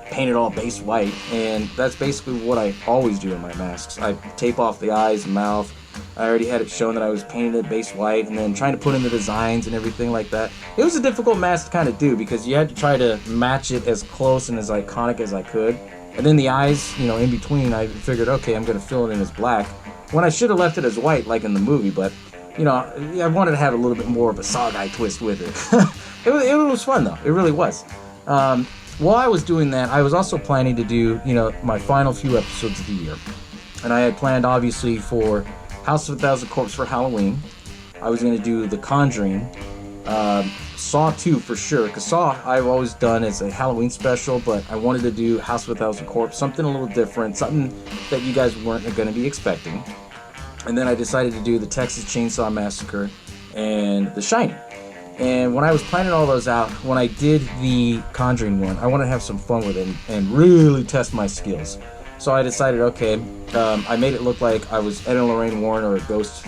paint it all base white. And that's basically what I always do in my masks. I tape off the eyes and mouth. I already had it shown that I was painting it base white, and then trying to put in the designs and everything like that. It was a difficult mask to kind of do, because you had to try to match it as close and as iconic as I could. And then the eyes, in between, I figured, okay, I'm going to fill it in as black, when I should have left it as white like in the movie. But, I wanted to have a little bit more of a SaWGuy twist with it. It was fun, though. It really was. While I was doing that, I was also planning to do, my final few episodes of the year. And I had planned, obviously, for House of a Thousand Corpses for Halloween. I was going to do The Conjuring, Saw 2 for sure, because Saw I've always done as a Halloween special, but I wanted to do House of a Thousand Corpses, something a little different, something that you guys weren't going to be expecting. And then I decided to do the Texas Chainsaw Massacre and The Shining. And when I was planning all those out, when I did the Conjuring one, I wanted to have some fun with it and really test my skills. So I decided, okay, I made it look like I was Ed and Lorraine Warren or a ghost,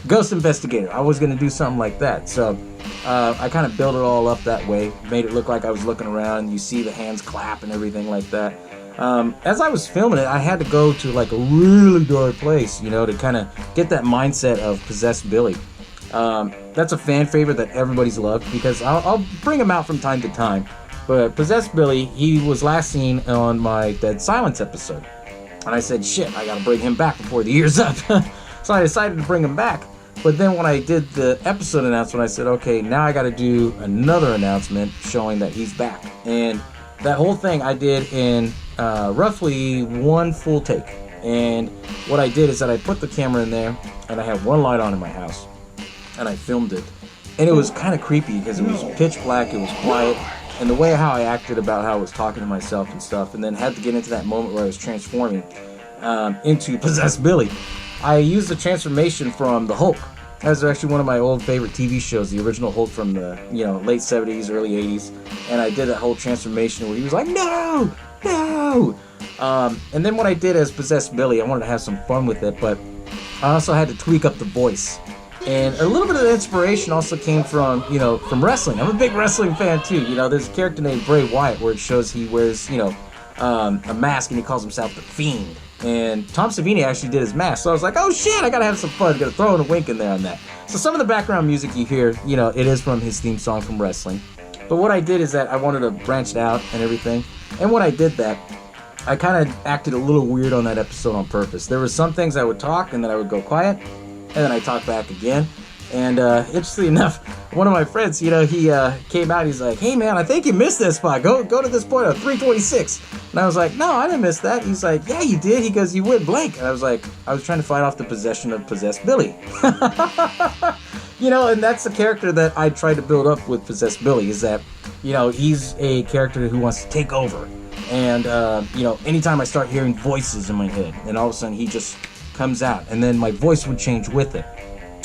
ghost investigator. I was going to do something like that. So I kind of built it all up that way, made it look like I was looking around. You see the hands clap and everything like that. As I was filming it, I had to go to like a really dark place, to kind of get that mindset of Possessed Billy. That's a fan favorite that everybody's loved, because I'll bring him out from time to time. But Possessed Billy, he was last seen on my Dead Silence episode. And I said, shit, I gotta bring him back before the year's up. So I decided to bring him back. But then when I did the episode announcement, I said, okay, now I gotta do another announcement showing that he's back. And that whole thing I did in roughly one full take. And what I did is that I put the camera in there, and I had one light on in my house. And I filmed it. And it was kind of creepy, because it was pitch black, it was quiet. And the way how I acted about how I was talking to myself and stuff, and then had to get into that moment where I was transforming into Possessed Billy. I used the transformation from the Hulk. That was actually one of my old favorite TV shows, the original Hulk from the late 70s, early 80s. And I did that whole transformation where he was like, no, no. And then what I did as Possessed Billy, I wanted to have some fun with it, but I also had to tweak up the voice. And a little bit of the inspiration also came from, from wrestling. I'm a big wrestling fan too. There's a character named Bray Wyatt where it shows he wears, a mask, and he calls himself the Fiend. And Tom Savini actually did his mask. So I was like, oh shit, I gotta have some fun. Gotta throw in a wink in there on that. So some of the background music you hear, it is from his theme song from wrestling. But what I did is that I wanted to branch it out and everything. And when I did that, I kind of acted a little weird on that episode on purpose. There were some things I would talk, and then I would go quiet. And then I talked back again. And interestingly enough, one of my friends, he came out. He's like, hey, man, I think you missed that spot. Go to this point of 326. And I was like, no, I didn't miss that. He's like, yeah, you did. He goes, you went blank. And I was like, I was trying to fight off the possession of Possessed Billy. And that's the character that I tried to build up with Possessed Billy, is that, he's a character who wants to take over. And, anytime I start hearing voices in my head, and all of a sudden he just comes out, and then my voice would change with it.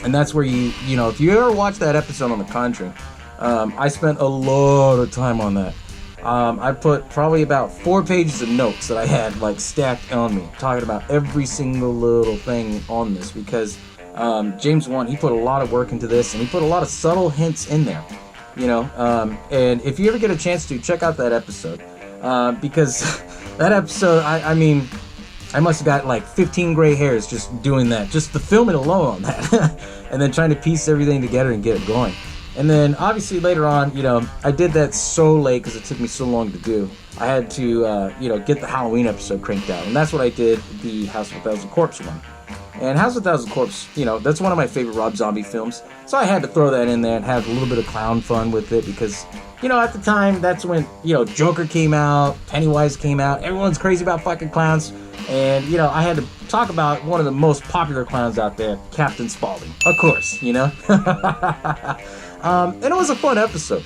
And that's where if you ever watch that episode on The Conjuring, I spent a lot of time on that. I put probably about 4 pages of notes that I had stacked on me, talking about every single little thing on this, because James Wan, he put a lot of work into this, and he put a lot of subtle hints in there, and if you ever get a chance to check out that episode, because that episode, I mean, I must have got like 15 gray hairs just doing that, just the filming alone on that, and then trying to piece everything together and get it going. And then obviously later on, I did that so late because it took me so long to do. I had to, get the Halloween episode cranked out, and that's what I did, the House of a Thousand Corpse one. And House of a Thousand Corpse, that's one of my favorite Rob Zombie films, so I had to throw that in there and have a little bit of clown fun with it because, at the time, that's when, Joker came out, Pennywise came out, everyone's crazy about fucking clowns, and, I had to talk about one of the most popular clowns out there, Captain Spaulding, of course, and it was a fun episode.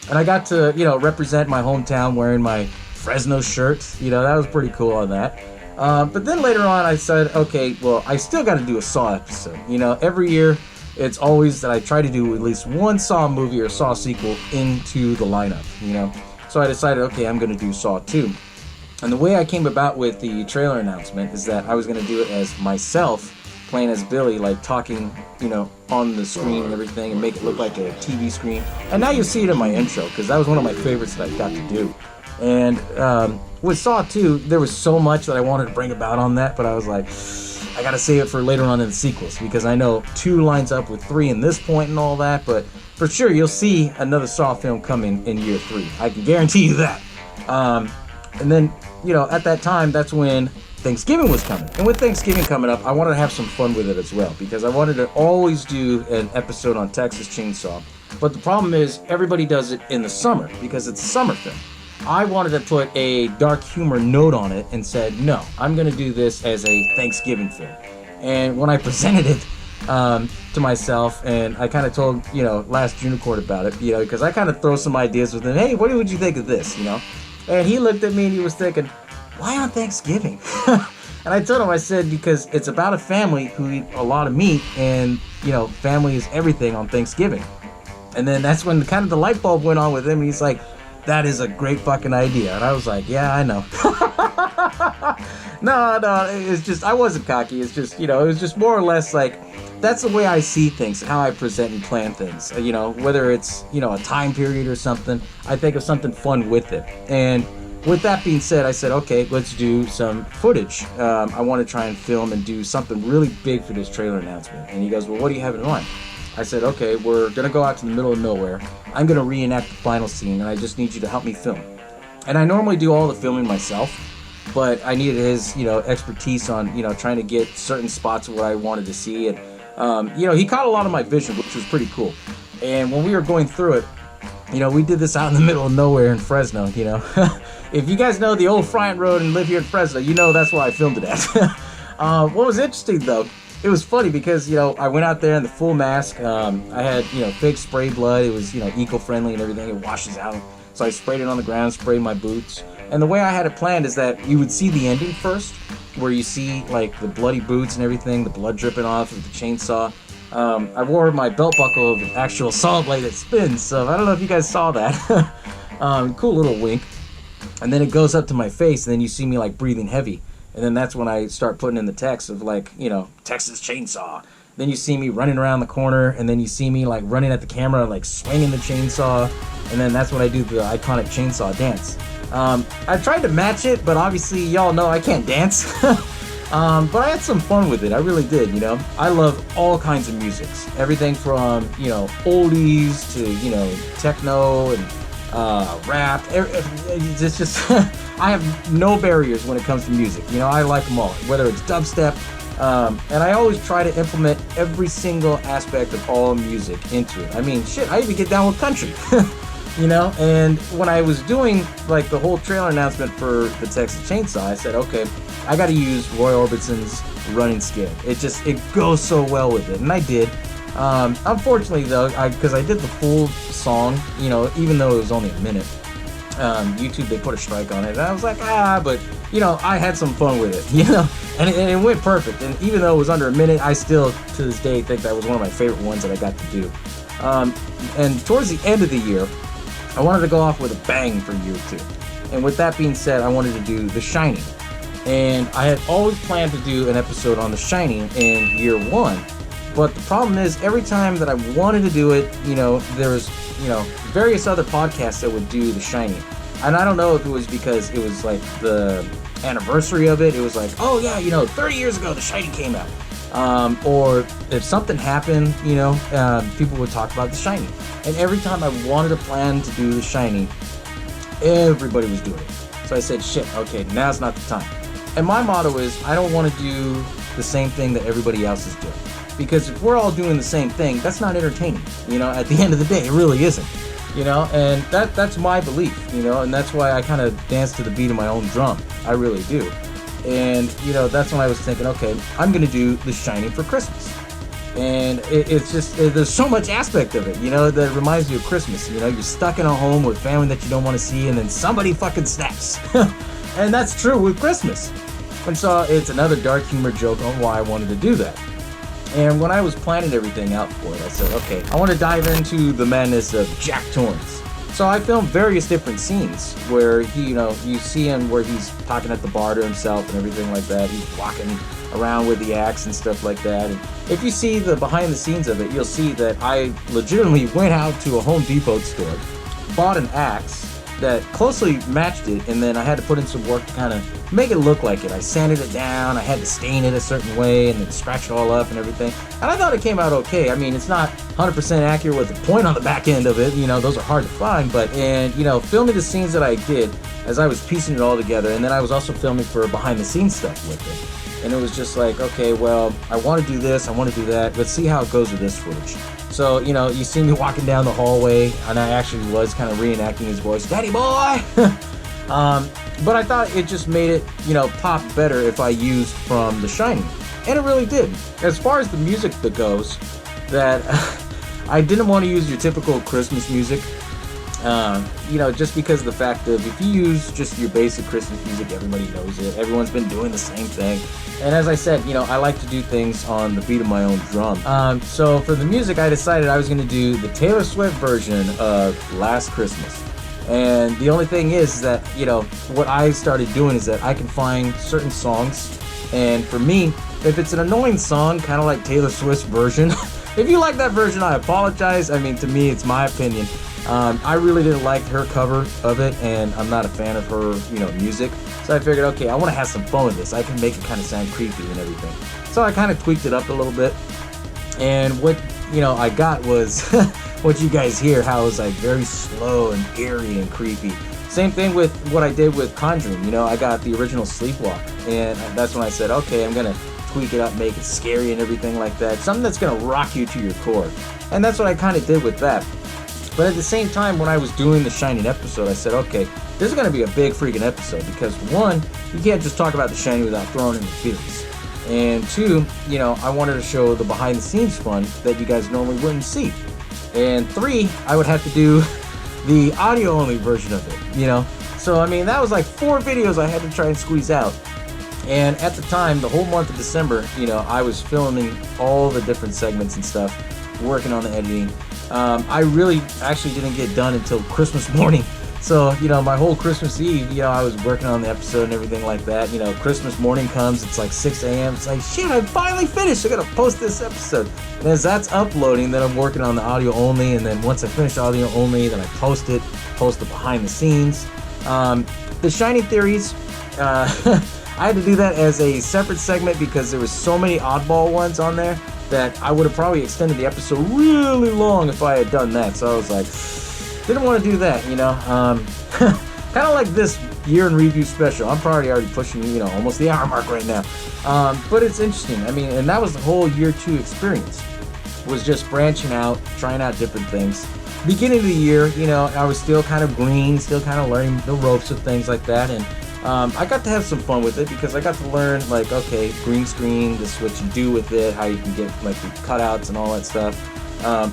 And I got to, represent my hometown wearing my Fresno shirt. That was pretty cool on that. But then later on, I said, okay, well, I still got to do a Saw episode. Every year, it's always that I try to do at least one Saw movie or Saw sequel into the lineup, So I decided, okay, I'm going to do Saw 2. And the way I came about with the trailer announcement is that I was going to do it as myself, playing as Billy, like talking, on the screen and everything, and make it look like a TV screen. And now you'll see it in my intro, because that was one of my favorites that I got to do. And with Saw 2, there was so much that I wanted to bring about on that, but I was like, I gotta save it for later on in the sequels, because I know 2 lines up with 3 in this point and all that, but for sure you'll see another Saw film coming in year 3. I can guarantee you that. And then, at that time, that's when Thanksgiving was coming. And with Thanksgiving coming up, I wanted to have some fun with it as well, because I wanted to always do an episode on Texas Chainsaw. But the problem is, everybody does it in the summer, because it's a summer film. I wanted to put a dark humor note on it and said, no, I'm going to do this as a Thanksgiving film. And when I presented it to myself, and I kind of told, Last Junicord about it, because I kind of throw some ideas with him. Hey, what would you think of this, And he looked at me and he was thinking, why on Thanksgiving? And I told him, I said, because it's about a family who eat a lot of meat, and, family is everything on Thanksgiving. And then that's when kind of the light bulb went on with him, and he's like, that is a great fucking idea. And I was like, yeah, I know. No, it's just, I wasn't cocky. It's just, it was just more or less like, that's the way I see things, how I present and plan things. Whether it's, a time period or something, I think of something fun with it. And with that being said, I said, okay, let's do some footage. I want to try and film and do something really big for this trailer announcement. And he goes, well, what do you have in mind? I said, okay, we're going to go out to the middle of nowhere. I'm going to reenact the final scene, and I just need you to help me film. And I normally do all the filming myself, but I needed his, expertise on, trying to get certain spots of what I wanted to see. And, he caught a lot of my vision, which was pretty cool. And when we were going through it, we did this out in the middle of nowhere in Fresno, If you guys know the old Friant Road and live here in Fresno, that's where I filmed it at. What was interesting, though, it was funny because, I went out there in the full mask. I had, fake spray blood. It was, eco-friendly and everything. It washes out. So I sprayed it on the ground, sprayed my boots. And the way I had it planned is that you would see the ending first, where you see, like, the bloody boots and everything, the blood dripping off of the chainsaw. I wore my belt buckle of the actual saw blade that spins, so I don't know if you guys saw that. Cool little wink. And then it goes up to my face, and then you see me, like, breathing heavy. And then that's when I start putting in the text of, like, Texas Chainsaw. Then you see me running around the corner, and then you see me, like, running at the camera, like, swinging the chainsaw. And then that's when I do the iconic chainsaw dance. I tried to match it, but obviously y'all know I can't dance. But I had some fun with it. I really did, I love all kinds of musics. Everything from, oldies to, techno and rap. It's just, I have no barriers when it comes to music. I like them all, whether it's dubstep. And I always try to implement every single aspect of all music into it. I mean, shit, I even get down with country. And when I was doing, like, the whole trailer announcement for the Texas Chainsaw, I said, okay, I got to use Roy Orbison's Running Scared. It goes so well with it, and I did. Unfortunately, though, because I did the full song, even though it was only a minute, YouTube, they put a strike on it, and I was like, but, I had some fun with it, and it went perfect. And even though it was under a minute, I still, to this day, think that was one of my favorite ones that I got to do. And towards the end of the year, I wanted to go off with a bang for year 2. And with that being said, I wanted to do The Shining. And I had always planned to do an episode on The Shining in year 1. But the problem is, every time that I wanted to do it, there was, various other podcasts that would do The Shining. And I don't know if it was because it was like the anniversary of it. It was like, oh yeah, 30 years ago The Shining came out. Or if something happened, people would talk about The Shining. And every time I wanted to plan to do The Shining, everybody was doing it. So I said, shit, okay, now's not the time. And my motto is, I don't want to do the same thing that everybody else is doing. Because if we're all doing the same thing, that's not entertaining. At the end of the day, it really isn't. And that's my belief, and that's why I kind of dance to the beat of my own drum. I really do. And, that's when I was thinking, okay, I'm going to do The Shining for Christmas. And it's just, there's so much aspect of it, that reminds you of Christmas. You're stuck in a home with family that you don't want to see, and then somebody fucking snaps. And that's true with Christmas. And so it's another dark humor joke on why I wanted to do that. And when I was planning everything out for it, I said, okay, I want to dive into the madness of Jack Torrance. So I filmed various different scenes where he, you see him where he's talking at the bar to himself and everything like that. He's walking around with the axe and stuff like that. And if you see the behind the scenes of it, you'll see that I legitimately went out to a Home Depot store, bought an axe that closely matched it, and then I had to put in some work to kind of make it look like it. I sanded it down, I had to stain it a certain way, and then scratch it all up and everything. And I thought it came out okay. I mean, it's not 100% accurate with the point on the back end of it, those are hard to find, but, filming the scenes that I did as I was piecing it all together, and then I was also filming for behind the scenes stuff with it. And it was just like, okay, well, I want to do this, I want to do that, let's see how it goes with this footage. So, you see me walking down the hallway, and I actually was kind of reenacting his voice, Daddy boy! But I thought it just made it, pop better if I used from The Shining. And it really did. As far as the music that goes, that I didn't want to use your typical Christmas music. Just because of the fact that if you use just your basic Christmas music, everybody knows it. Everyone's been doing the same thing. And as I said, I like to do things on the beat of my own drum. So for the music, I decided I was going to do the Taylor Swift version of Last Christmas. And the only thing is that, what I started doing is that I can find certain songs. And for me, if it's an annoying song, kind of like Taylor Swift's version, if you like that version, I apologize. I mean, to me, it's my opinion. I really didn't like her cover of it, and I'm not a fan of her, music. So I figured, okay, I want to have some fun with this. I can make it kind of sound creepy and everything. So I kind of tweaked it up a little bit. And what, I got was what you guys hear, how it's like very slow and eerie and creepy. Same thing with what I did with Conjuring. I got the original Sleepwalk. And that's when I said, okay, I'm going to tweak it up, make it scary and everything like that. Something that's going to rock you to your core. And that's what I kind of did with that. But at the same time, when I was doing the Shining episode, I said, okay, this is going to be a big freaking episode because, one, you can't just talk about the Shining without throwing in the theories. And two, I wanted to show the behind-the-scenes fun that you guys normally wouldn't see. And three, I would have to do the audio-only version of it, So, I mean, that was like 4 videos I had to try and squeeze out. And at the time, the whole month of December, I was filming all the different segments and stuff, working on the editing. I really actually didn't get done until Christmas morning. So, my whole Christmas Eve, I was working on the episode and everything like that. Christmas morning comes, it's like 6 a.m. It's like, shit, I finally finished. I gotta post this episode. And as that's uploading, then I'm working on the audio only. And then once I finish audio only, then I post the behind the scenes. The Shining Theories, I had to do that as a separate segment because there was so many oddball ones on there that I would have probably extended the episode really long if I had done that. So I was like, didn't want to do that, kind of like this year in review special. I'm probably already pushing, almost the hour mark right now. But it's interesting. I mean, and that was the whole year 2 experience, was just branching out, trying out different things. Beginning of the year, I was still kind of green, still kind of learning the ropes of things like that. And I got to have some fun with it because I got to learn, like, okay, green screen, this is what you do with it, how you can get, like, the cutouts and all that stuff.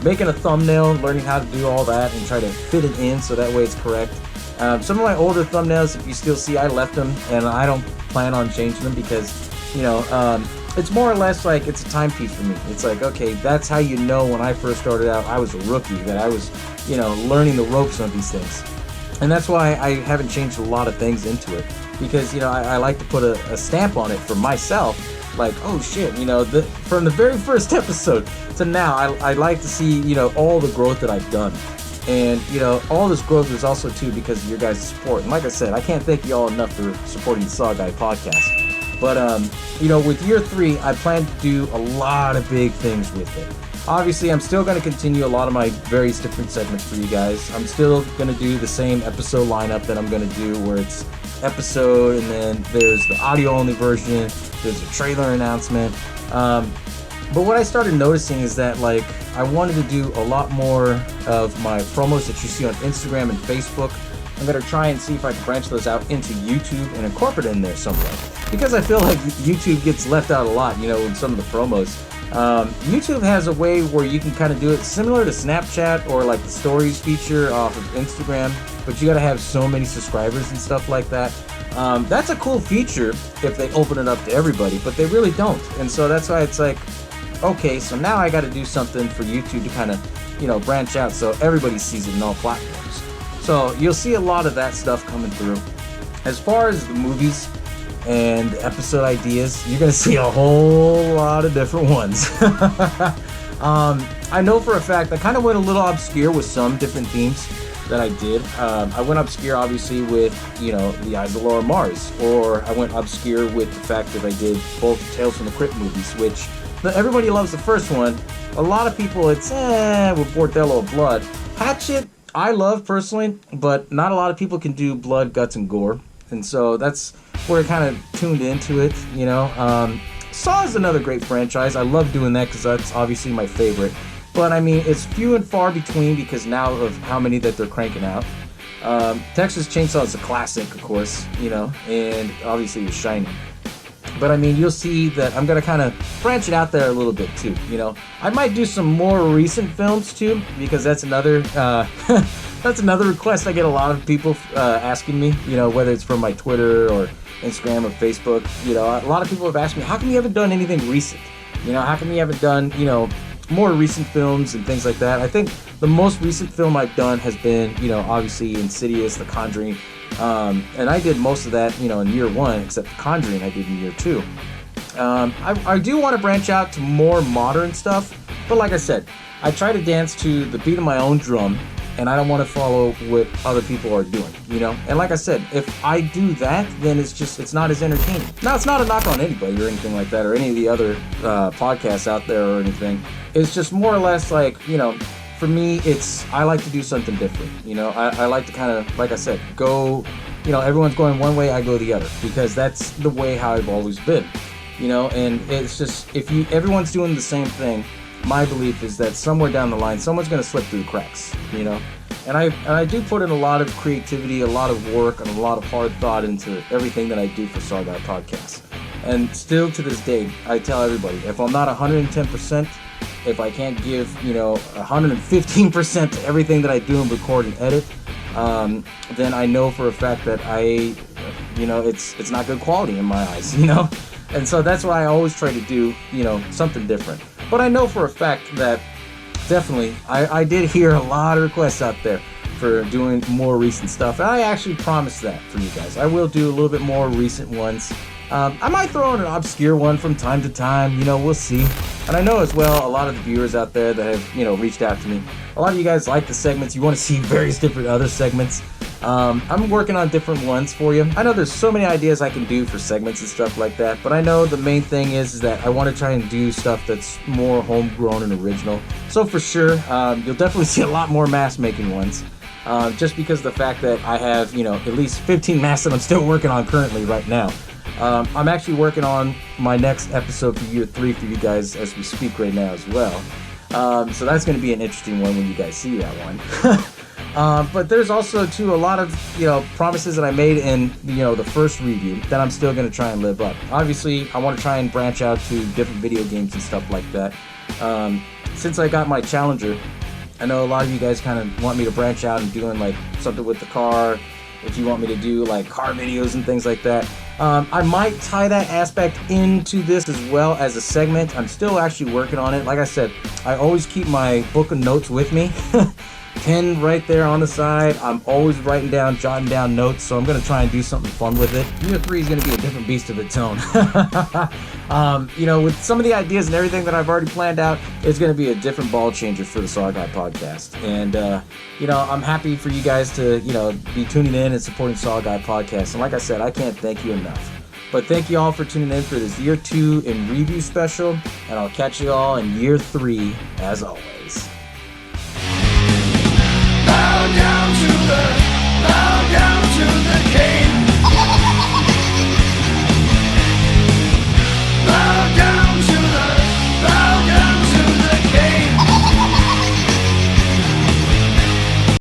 Making a thumbnail, learning how to do all that and try to fit it in so that way it's correct. Some of my older thumbnails, if you still see, I left them, and I don't plan on changing them because, it's more or less like it's a timepiece for me. It's like, okay, that's how you know when I first started out, I was a rookie, that I was, learning the ropes on these things. And that's why I haven't changed a lot of things into it. Because, I like to put a stamp on it for myself. Like, oh shit, from the very first episode to now, I like to see, all the growth that I've done. And, all this growth is also, too, because of your guys' support. And like I said, I can't thank you all enough for supporting the SaWGuy podcast. But, with year 3, I plan to do a lot of big things with it. Obviously, I'm still going to continue a lot of my various different segments for you guys. I'm still going to do the same episode lineup that I'm going to do, where it's episode, and then there's the audio-only version, there's a trailer announcement. But what I started noticing is that, I wanted to do a lot more of my promos that you see on Instagram and Facebook. I'm going to try and see if I can branch those out into YouTube and incorporate it in there somewhere. Because I feel like YouTube gets left out a lot, in some of the promos. YouTube has a way where you can kind of do it similar to Snapchat or like the stories feature off of Instagram, but you got to have so many subscribers and stuff like that. That's a cool feature if they open it up to everybody, but they really don't. And so that's why it's like, okay, so now I got to do something for YouTube to kind of, branch out so everybody sees it in all platforms. So you'll see a lot of that stuff coming through. As far as the movies and episode ideas, you're going to see a whole lot of different ones. I know for a fact I kind of went a little obscure with some different themes that I did. I went obscure, obviously, with, the Eyes of Laura Mars, or I went obscure with the fact that I did both Tales from the Crypt movies, which everybody loves the first one. A lot of people, it's with Bordello of Blood. Hatchet, I love personally, but not a lot of people can do blood, guts, and gore. And so that's where I kind of tuned into it, Saw is another great franchise. I love doing that because that's obviously my favorite. But I mean, it's few and far between because now of how many that they're cranking out. Texas Chainsaw is a classic, of course, and obviously it's Shining. But I mean, you'll see that I'm going to kind of branch it out there a little bit too, I might do some more recent films too, because that's another that's another request I get a lot of people asking me, whether it's from my Twitter or Instagram or Facebook. A lot of people have asked me, how come you haven't done anything recent? How come you haven't done, more recent films and things like that? I think the most recent film I've done has been, obviously Insidious, The Conjuring. And I did most of that, in year 1, except The Conjuring I did in year 2. I do want to branch out to more modern stuff, but like I said, I try to dance to the beat of my own drum, and I don't want to follow what other people are doing, And like I said, if I do that, then it's not as entertaining. Now, it's not a knock on anybody or anything like that, or any of the other podcasts out there or anything. It's just more or less like, for me, I like to do something different. I like to kind of, like I said, go, everyone's going one way, I go the other, because that's the way how I've always been, and it's just, if everyone's doing the same thing, my belief is that somewhere down the line, someone's going to slip through the cracks, and I do put in a lot of creativity, a lot of work, and a lot of hard thought into everything that I do for SaWGuy Podcast. And still to this day, I tell everybody, if I'm not 110%, if I can't give, 115% to everything that I do and record and edit, then I know for a fact that it's not good quality in my eyes, And so that's why I always try to do, something different. But I know for a fact that definitely, I did hear a lot of requests out there for doing more recent stuff. And I actually promised that for you guys. I will do a little bit more recent ones. I might throw in an obscure one from time to time, we'll see. And I know as well, a lot of the viewers out there that have, reached out to me, a lot of you guys like the segments, you want to see various different other segments. I'm working on different ones for you. I know there's so many ideas I can do for segments and stuff like that, but I know the main thing is that I want to try and do stuff that's more homegrown and original. So for sure, you'll definitely see a lot more mask making ones. Just because of the fact that I have, at least 15 masks that I'm still working on currently right now. I'm actually working on my next episode for year 3 for you guys as we speak right now as well. So that's going to be an interesting one when you guys see that one. But there's also, too, a lot of, promises that I made in, the first review that I'm still going to try and live up. Obviously, I want to try and branch out to different video games and stuff like that. Since I got my Challenger, I know a lot of you guys kind of want me to branch out and doing, something with the car. If you want me to do, car videos and things like that. I might tie that aspect into this as well as a segment. I'm still actually working on it. Like I said, I always keep my book of notes with me. pen right there on the side. I'm always jotting down notes, so I'm going to try and do something fun with it. Year 3 is going to be a different beast of its own. With some of the ideas and everything that I've already planned out, it's going to be a different ball changer for the SaWGuy podcast. And, I'm happy for you guys to, be tuning in and supporting SaWGuy podcast. And like I said, I can't thank you enough. But thank you all for tuning in for this year 2 in review special, and I'll catch you all in year 3 as always. Bow down to the